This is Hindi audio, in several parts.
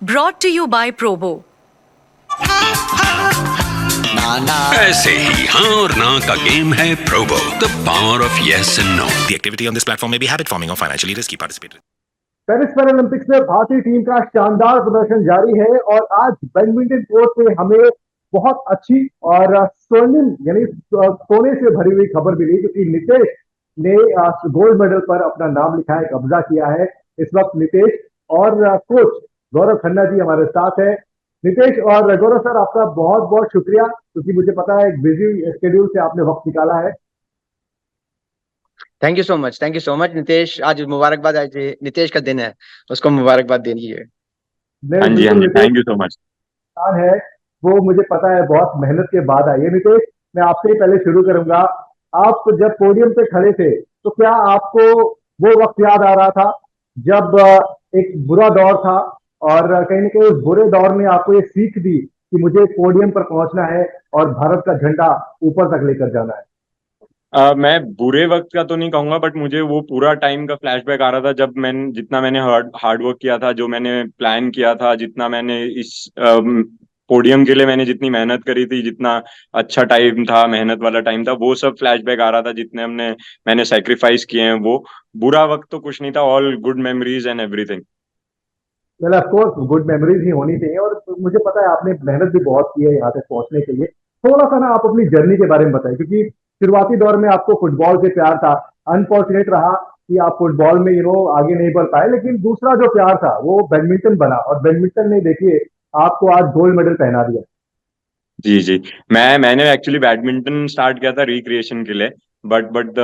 Brought to you by Probo. ऐसे ही हाँ और ना का गेम है Probo, the power of yes and no. The activity on this platform may be habit forming or financially risky. Participate. Paris Paralympics में भारतीय टीम का शानदार प्रदर्शन जारी है और आज बैडमिंटन कोर्ट पे हमें बहुत अच्छी और स्वर्णिम यानी सोने से भरी हुई खबर मिली, क्योंकि नितेश ने गोल्ड मेडल पर अपना नाम लिखा है, कब्जा किया है। इस वक्त नितेश और कोच गौरव खन्ना जी हमारे साथ है। नितेश और गौरव सर, आपका बहुत बहुत शुक्रिया, क्योंकि मुझे पता है एक बिजी शेड्यूल से आपने वक्त निकाला है। Thank you so much Nitesh. आज मुबारकबाद, आज नितेश का दिन है, उसको मुबारकबाद देनी है। हाँ जी, थैंक यू सो मच। है वो मुझे पता है बहुत मेहनत के बाद आई है। नितेश, मैं आपसे ही पहले शुरू करूंगा। आप जब पोडियम पे खड़े थे तो क्या आपको वो वक्त याद आ रहा था जब एक बुरा दौर था और कहीं ना कहीं उस बुरे दौर में आपको ये सीख दी कि मुझे पोडियम पर पहुंचना है और भारत का झंडा ऊपर तक लेकर जाना है? मैं बुरे वक्त का तो नहीं कहूंगा, बट मुझे वो पूरा टाइम का फ्लैशबैक आ रहा था जब जितना मैंने हार्ड वर्क किया था, जो मैंने प्लान किया था, जितना मैंने इस पोडियम के लिए मैंने जितनी मेहनत करी थी, जितना अच्छा टाइम था, मेहनत वाला टाइम था, वो सब फ्लैशबैक आ रहा था। जितने मैंने सेक्रीफाइस किए हैं, वो बुरा वक्त तो कुछ नहीं था। All good memories and everything. Well of course good memories ही होनी चाहिए, और मुझे पता है आपने मेहनत भी बहुत की है यहाँ तक पहुंचने के लिए। थोड़ा सा ना आप अपनी जर्नी के बारे में बताएं, क्योंकि शुरुआती दौर में आपको फुटबॉल से प्यार था। अनफॉर्चुनेट रहा कि आप फुटबॉल में आगे नहीं बढ़ पाए, लेकिन दूसरा जो प्यार था वो बैडमिंटन बना, और बैडमिंटन ने देखिए आपको आज गोल्ड मेडल पहना दिया। जी जी। मैंने एक्चुअली बैडमिंटन स्टार्ट किया था रिक्रिएशन के लिए, but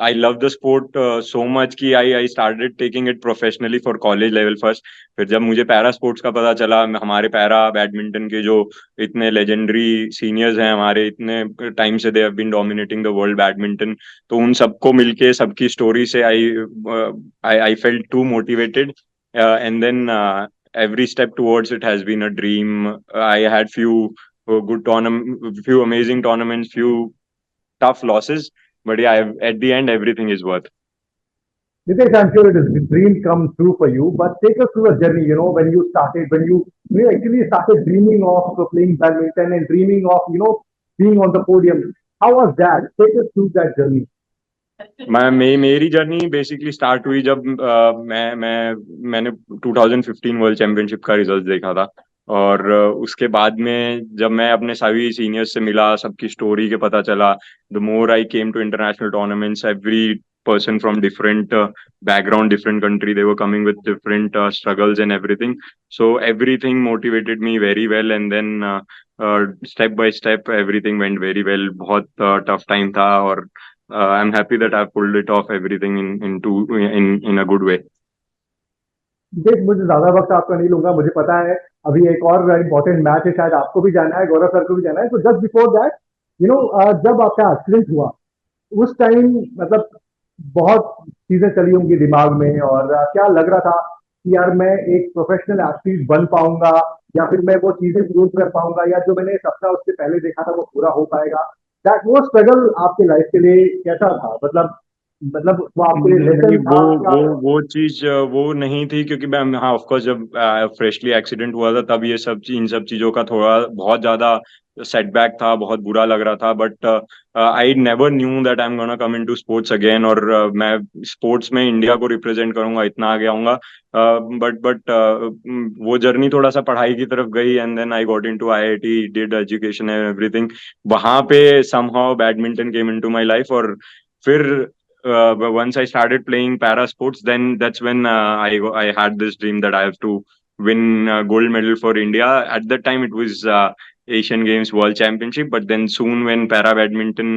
I love the sport so much कि I started taking it professionally for college level first. फिर जब मुझे पैरा स्पोर्ट्स का पता चला, हमारे पैरा बैडमिंटन के जो इतने लेजेंडरी सीनियर्स हैं हमारे, इतने टाइम से they have been dominating the world badminton, तो उन सबको मिलके सबकी स्टोरी से I felt too motivated, and then every step towards it has been a dream. I had few amazing tournaments, few tough losses, but yeah, at the end, everything is worth. Nitesh, I'm sure it is the dream come true for you, but take us through a journey, when you actually started dreaming of playing badminton and dreaming of, being on the podium. How was that? Take us through that journey. मेरी जर्नी बेसिकली स्टार्ट हुई जब मैंने 2015 वर्ल्ड चैंपियनशिप का रिजल्ट देखा था, और उसके बाद में जब मैं अपने सभी सीनियर्स से मिला, सबकी स्टोरी के पता चला, the more I came to international tournaments, every person from different background, different country, they were coming with different struggles and everything. So everything motivated me very well, and then step by step everything went very well. बहुत tough time था, और I'm happy that I've pulled it off everything in a good way. देख, मुझे ज्यादा वक्त आपका नहीं लूंगा, मुझे पता है अभी एक और इम्पोर्टेंट मैच है, शायद आपको भी जाना है, गौरव सर को भी जाना है। तो जस्ट बिफोर दैट, जब आपका एक्सीडेंट हुआ उस टाइम मतलब बहुत चीजें चली होंगी दिमाग में, और क्या लग रहा था कि यार मैं एक प्रोफेशनल एथलीट बन पाऊंगा, या फिर मैं वो चीजें प्रूव कर पाऊंगा, या जो मैंने सपना उससे पहले देखा था वो पूरा हो पाएगा? दैट वो स्ट्रगल आपके लाइफ के लिए कैसा था? मतलब वो आपके लिए लेसन था? वो चीज वो नहीं थी, क्योंकि मैं, हाँ ऑफ कोर्स, जब फ्रेशली एक्सीडेंट हुआ था तब ये इन सब चीजों का थोड़ा बहुत ज्यादा सेटबैक था, बहुत बुरा लग रहा था, but I never knew that I am gonna come into sports again, और मैं स्पोर्ट्स में इंडिया को रिप्रेजेंट करूंगा, इतना आगे आऊंगा। बट वो जर्नी थोड़ा सा पढ़ाई की तरफ गई, and then I got into IIT, did education and everything. वहां पे somehow badminton came into my life, और फिर once I started playing para sports, then that's when I had this dream that I have to win gold medal for India. At that time, it was Asian Games World Championship, but then soon when para badminton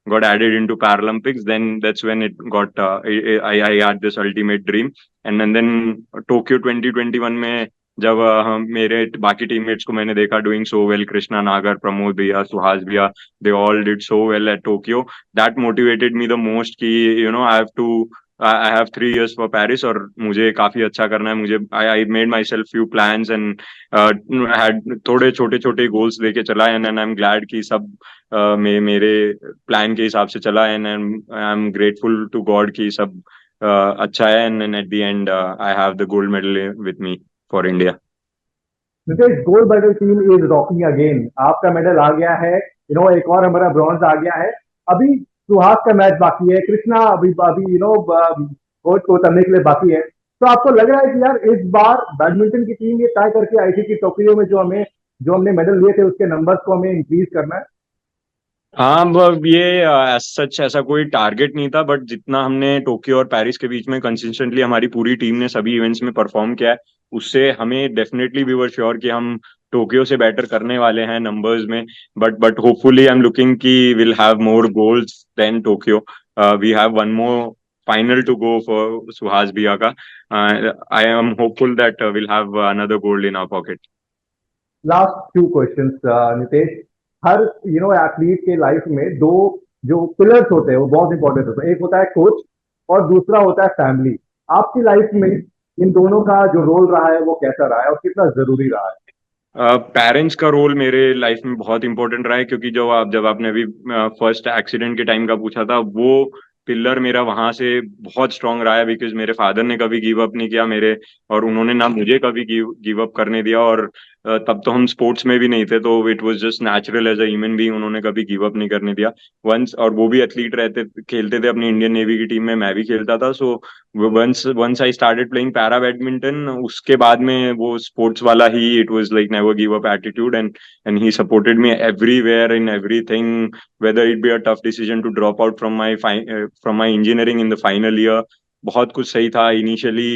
got added into Paralympics, then that's when it got I had this ultimate dream. And then Tokyo 2021 में जब मेरे बाकी टीममेट्स को मैंने देखा डूइंग सो वेल, कृष्णा नागर, प्रमोद भैया, सुहास भैया, they all did so well at Tokyo, that motivated me the most कि I have 3 years for Paris, और मुझे काफी अच्छा करना है। मुझे I made myself few plans, and had थोड़े छोटे छोटे गोल्स लेके चला, एंड आई एम ग्लैड कि सब मेरे प्लान के हिसाब से चला, and I am grateful to God कि सब अच्छा है, and at the end I have the gold medal with me for India. Nitesh, gold medal team is rocking again. आपका मेडल आ गया है, एक और हमारा ब्रॉन्ज आ गया है। अभी सुहास का मैच बाकी है, कृष्णा अभी अभी कोर्ट को उतरने के लिए बाकी है। तो आपको लग रहा है कि यार इस बार बैडमिंटन की टीम ये तय करके आई थी कि टोक्यो में जो हमने मेडल लिए थे उसके नंबर्स को हमें इंक्रीज करना है? हाँ, ये सच ऐसा कोई टारगेट नहीं था, बट जितना हमने टोक्यो और पेरिस के बीच में कंसिस्टेंटली हमारी पूरी टीम ने सभी इवेंट्स में परफॉर्म किया है, उससे हमें डेफिनेटली वी वर श्योर कि हम टोक्यो से बेटर करने वाले हैं नंबर्स में। But hopefully I am looking कि will have more goals than Tokyo. We have one more final to go for Suhas भैया का। I am hopeful that will have another gold in our pocket. Last few questions Nitesh. हर एथलीट के लाइफ में दो जो पिलर्स होते हैं वो बहुत इंपॉर्टेंट होते हैं। एक होता है कोच और दूसरा होता है फैमिली। आपकी लाइफ में इन दोनों का जो रोल रहा है वो कैसा रहा है और कितना जरूरी रहा है? पेरेंट्स का रोल मेरे लाइफ में बहुत इंपॉर्टेंट रहा है, क्योंकि जब आपने अभी फर्स्ट एक्सीडेंट के टाइम का पूछा था, वो पिलर मेरा वहां से बहुत स्ट्रांग रहा है, बिकॉज मेरे फादर ने कभी गिव अप नहीं किया मेरे, और उन्होंने ना मुझे कभी गिव अप करने दिया। और तब तो हम स्पोर्ट्स में भी नहीं थे, तो it was just natural as a human being, उन्होंने कभी गिव अप नहीं करने दिया वंस। और वो भी एथलीट खेलते थे अपनी इंडियन नेवी की टीम में, मैं भी खेलता था। So once I started playing para badminton, उसके बाद में वो स्पोर्ट्स वाला ही, it was like never give up attitude, and he supported me everywhere in everything, whether it be a tough decision to drop out from my engineering in the final year। बहुत कुछ सही था इनिशियली,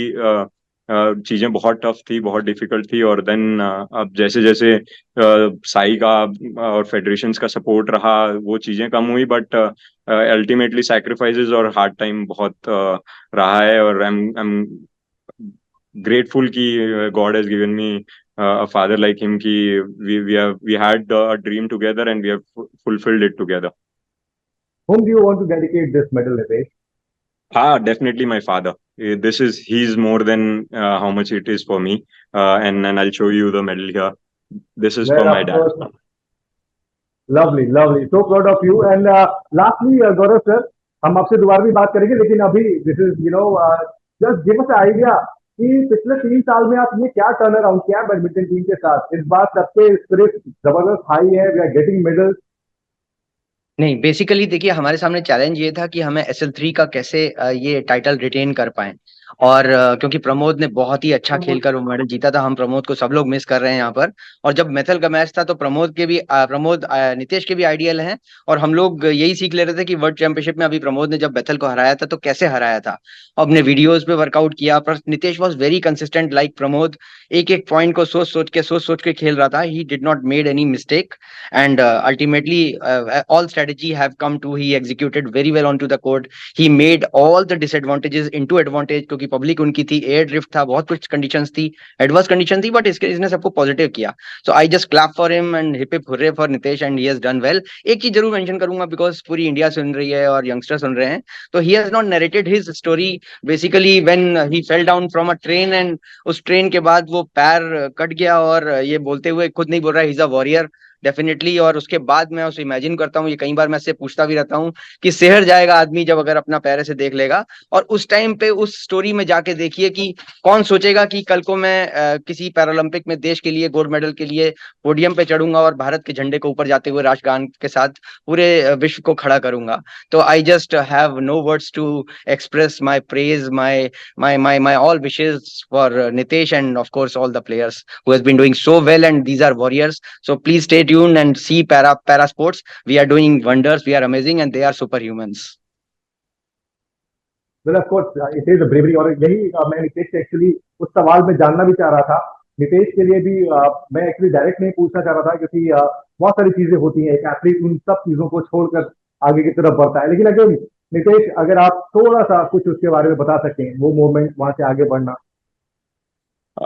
चीजें बहुत टफ थी, बहुत डिफिकल्ट थी, और देन अब जैसे जैसे साई का और फेडरेशंस का सपोर्ट रहा, वो चीजें कम हुई, बट अल्टीमेटली सैक्रिफाइसेस और हार्ड टाइम बहुत रहा है। और आई एम ग्रेटफुल कि God has given me a father like him, ki we had a dream together and we have fulfilled it together. Whom do you want to dedicate this medal, Nitesh? Definitely my father. He's more than how much it is for me, and I'll show you the medal here. This is Well, for my of dad. course. Lovely, lovely. So proud of you. And lastly, Gaurav sir, हम आपसे दोबारा भी बात करेंगे, लेकिन अभी this is just give us an idea कि पिछले 3 साल में आपने क्या टर्न अराउंड किया बैडमिंटन टीम के साथ। इस बार सबके स्पिरिट जबरदस्त हाई है, वी आर गेटिंग मेडल्स। नहीं, बेसिकली देखिए, हमारे सामने चैलेंज ये था कि हमें SL3 का कैसे ये टाइटल रिटेन कर पाए। और क्योंकि प्रमोद ने बहुत ही अच्छा खेलकर वो मेडल जीता था, हम प्रमोद को सब लोग मिस कर रहे हैं यहाँ पर। और जब मैथल का मैच था तो नितेश के भी आइडियल हैं, और हम लोग यही सीख ले रहे थे कि वर्ल्ड चैंपियनशिप में अभी प्रमोद ने जब मैथल को हराया था तो कैसे हराया था। अपने वीडियोज पे वर्कआउट किया, पर Nitesh was very consistent like Pramod. एक एक पॉइंट को सोच के खेल रहा था। He did not made any mistake, and ultimately all strategy have come to he executed very well onto the court। he made all the disadvantages into advantage, क्योंकि पब्लिक उनकी थी, एयर ड्रिफ्ट था, बहुत कुछ कंडीशंस थी, एडवर्स कंडीशन थी, बट इसने सबको पॉजिटिव किया। So I just clap for him and hip hip hurray for Nitesh, and he has done well. एक चीज जरूर मेंशन करूंगा, बिकॉज पूरी इंडिया सुन रही है और यंगस्टर सुन रहे हैं, तो he has not narrated his story. Basically when he fell down from a train, and उस ट्रेन के बाद वो पैर कट गया, और ये बोलते हुए खुद नहीं बोल रहा, he is a warrior definitely. और उसके बाद मैं उसे इमेजिन करता हूँ, ये कई बार मैं इससे पूछता भी रहता हूँ कि शहर जाएगा आदमी जब अगर अपना पैर से देख लेगा। और उस टाइम पे उस स्टोरी में जाके देखिए कि कौन सोचेगा कि कल को मैं किसी पैरालंपिक में देश के लिए गोल्ड मेडल के लिए पोडियम पे चढ़ूंगा और भारत के झंडे को ऊपर जाते हुए राष्ट्रगान के साथ पूरे विश्व को खड़ा करूंगा। तो I just have no words to express my praise, my all wishes for Nitesh, and of course all the players who has been doing so well, and these are warriors. So please stay tuned and see para sports. We are doing wonders, we are amazing, and they are superhumans. Well, of course, it is a bravery। और यही मैं नितेश से एक्चुअली उस सवाल में जानना भी चाह रहा था। नितेश के लिए भी मैं एक्चुअली डायरेक्ट नहीं पूछना चाह रहा था, क्योंकि बहुत सारी चीजें होती हैं, एक एथलीट उन सब चीजों को छोड़कर आगे की तरफ बढ़ता है। लेकिन अगर नितेश, अगर आप थोड़ा सा कुछ उसके बारे में बता सकें, वो मोमेंट, वहां से आगे बढ़ना।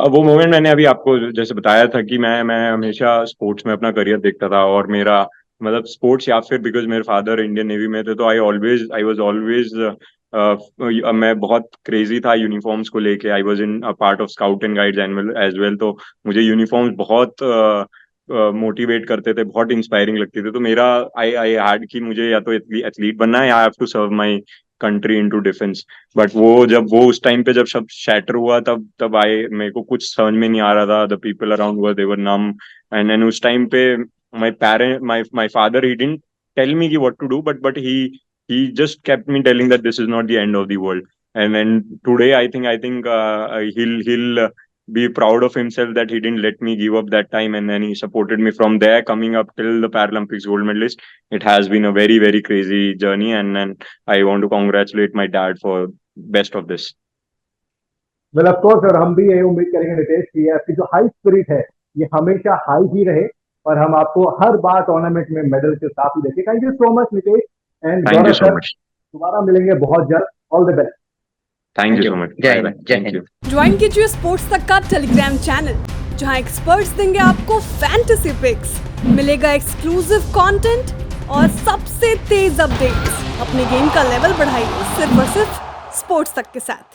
वो मोमेंट मैंने अभी आपको जैसे बताया था कि मैं हमेशा स्पोर्ट्स में अपना करियर देखता था, और मेरा मतलब स्पोर्ट्स, या फिर बिकॉज मेरे फादर इंडियन नेवी में थे, तो आई वाज ऑलवेज मैं बहुत क्रेजी था यूनिफॉर्म्स को लेके। I was in part of scout and guides as well, तो मुझे यूनिफॉर्म्स बहुत मोटिवेट करते थे, बहुत इंस्पायरिंग लगती थी। तो मेरा आई हैड कि मुझे या तो एथलीट बनना है, या I have to serve my country into defense. But वो जब वो उस टाइम पे जब सब shatter हुआ तब मेरे को कुछ समझ में नहीं आ रहा था. The people around they were numb. And then उस टाइम पे my father, he didn't tell me what to do, but he just kept me telling that this is not the end of the world. And then today I think he'll be proud of himself that he didn't let me give up that time, and then he supported me from there coming up till the Paralympics gold medalist. It has been a very, very crazy journey, and I want to congratulate my dad for best of this. Well of course, और हम भी यही उम्मीद करेंगे नितेश कि आपकी जो हाई स्पिरिट है ये हमेशा हाई ही रहे और हम आपको हर बार टूर्नामेंट में मेडल के साथ ही देखें. Thank you so much Nitesh and Thank you so much. दोबारा मिलेंगे बहुत जल्द. All the best. Thank you so much. जय Bye हिंद, bye. जय Thank हिंद. you. ज्वाइन कीजिए स्पोर्ट्स तक का टेलीग्राम चैनल, जहां एक्सपर्ट्स देंगे आपको फैंटेसी पिक्स, मिलेगा एक्सक्लूसिव कंटेंट और सबसे तेज अपडेट्स. अपने गेम का लेवल बढ़ाइए सिर्फ और सिर्फ स्पोर्ट्स तक के साथ.